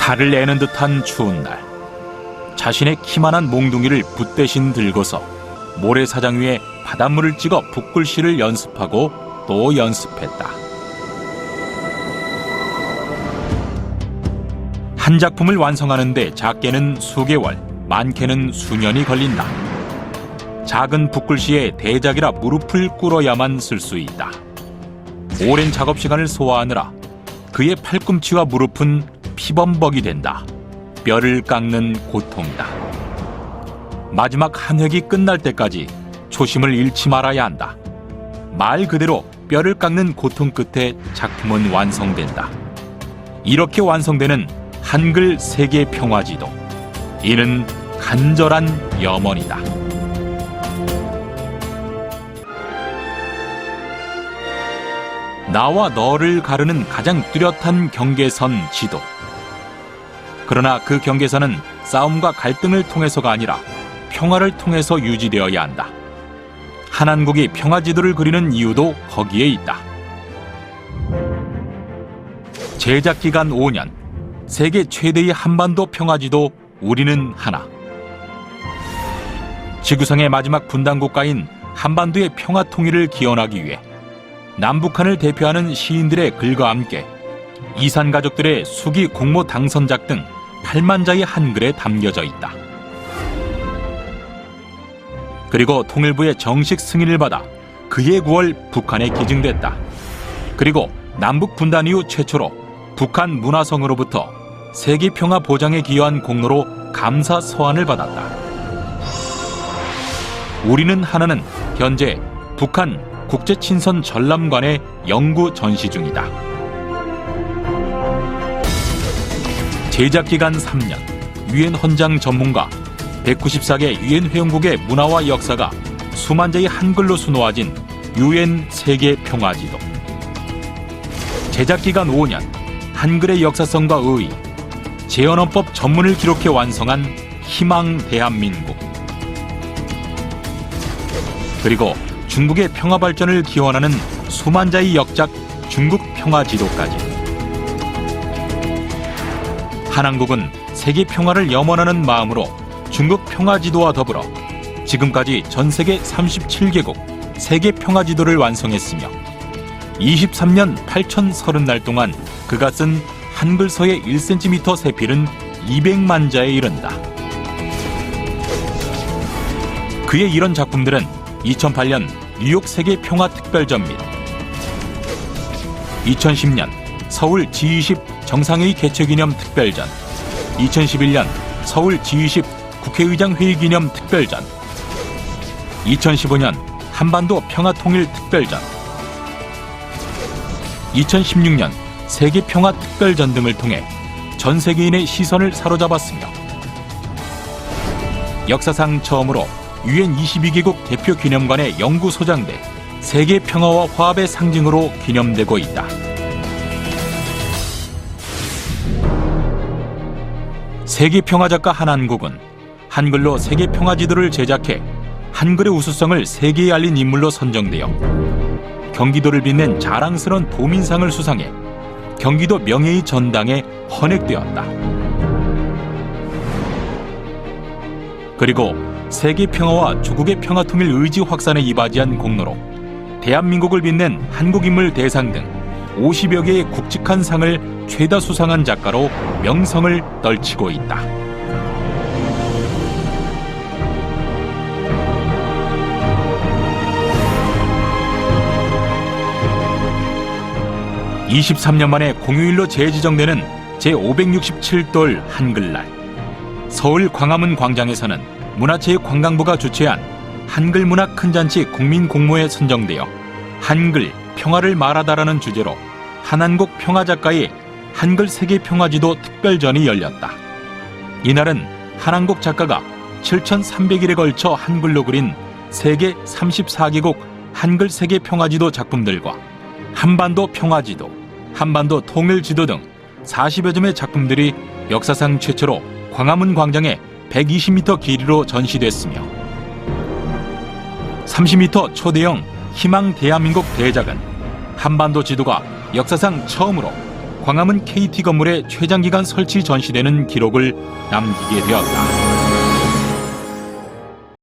칼을 내는 듯한 추운 날, 자신의 키만한 몽둥이를 붓대신 들고서 모래사장 위에 바닷물을 찍어 붓글씨를 연습하고 또 연습했다. 한 작품을 완성하는데 작게는 수개월, 많게는 수년이 걸린다. 작은 붓글씨에 대작이라 무릎을 꿇어야만 쓸 수 있다. 오랜 작업 시간을 소화하느라 그의 팔꿈치와 무릎은 피범벅이 된다. 뼈를 깎는 고통이다. 마지막 한 획이 끝날 때까지 초심을 잃지 말아야 한다. 말 그대로 뼈를 깎는 고통 끝에 작품은 완성된다. 이렇게 완성되는 한글 세계 평화지도. 이는 간절한 염원이다. 나와 너를 가르는 가장 뚜렷한 경계선 지도. 그러나 그 경계선은 싸움과 갈등을 통해서가 아니라 평화를 통해서 유지되어야 한다. 한한국이 평화지도를 그리는 이유도 거기에 있다. 제작기간 5년, 세계 최대의 한반도 평화지도 우리는 하나. 지구상의 마지막 분단국가인 한반도의 평화 통일을 기원하기 위해 남북한을 대표하는 시인들의 글과 함께 이산 가족들의 수기 공모 당선작 등 8만 자의 한글에 담겨져 있다. 그리고 통일부의 정식 승인을 받아 그해 9월 북한에 기증됐다. 그리고 남북 분단 이후 최초로 북한 문화성으로부터 세계 평화 보장에 기여한 공로로 감사 서한을 받았다. 우리는 하나는 현재 북한 국제친선 전람관에 영구 전시 중이다. 제작기간 3년, 유엔 헌장 전문가, 194개 유엔 회원국의 문화와 역사가 수만 자의 한글로 수놓아진 유엔 세계 평화지도. 제작기간 5년, 한글의 역사성과 의의, 재헌헌법 전문을 기록해 완성한 희망 대한민국. 그리고 중국의 평화 발전을 기원하는 수만 자의 역작 중국 평화 지도까지. 한한국은 세계 평화를 염원하는 마음으로 중국 평화 지도와 더불어 지금까지 전 세계 37개국 세계 평화 지도를 완성했으며 23년 8,030날 동안 그가 쓴 한글서의 1cm 세필은 200만 자에 이른다. 그의 이런 작품들은 2008년 뉴욕 세계 평화 특별전 및 2010년 서울 G20 정상회의 개최 기념 특별전, 2011년 서울 G20 국회의장 회의 기념 특별전, 2015년 한반도 평화 통일 특별전, 2016년 세계 평화 특별전 등을 통해 전 세계인의 시선을 사로잡았으며 역사상 처음으로 유엔 22개국 대표 기념관의 영구 소장돼 세계 평화와 화합의 상징으로 기념되고 있다. 세계 평화 작가 한한국은 한글로 세계 평화 지도를 제작해 한글의 우수성을 세계에 알린 인물로 선정되어 경기도를 빛낸 자랑스러운 도민상을 수상해 경기도 명예의 전당에 헌액되었다. 그리고 세계 평화와 조국의 평화 통일 의지 확산에 이바지한 공로로 대한민국을 빛낸 한국인물 대상 등 50여 개의 굵직한 상을 최다 수상한 작가로 명성을 떨치고 있다. (23년) 만에 공휴일로 재지정되는 제567돌 한글날. 서울 광화문 광장에서는 문화체육관광부가 주최한 한글문화 큰잔치 국민공모에 선정되어 한글, 평화를 말하다라는 주제로 한한국 평화작가의 한글 세계평화지도 특별전이 열렸다. 이날은 한한국 작가가 7,300일에 걸쳐 한글로 그린 세계 34개국 한글 세계평화지도 작품들과 한반도 평화지도, 한반도 통일지도 등 40여 점의 작품들이 역사상 최초로 광화문 광장에 120m 길이로 전시됐으며 30m 초대형 희망 대한민국 대작은 한반도 지도가 역사상 처음으로 광화문 KT 건물의 최장기간 설치 전시되는 기록을 남기게 되었다.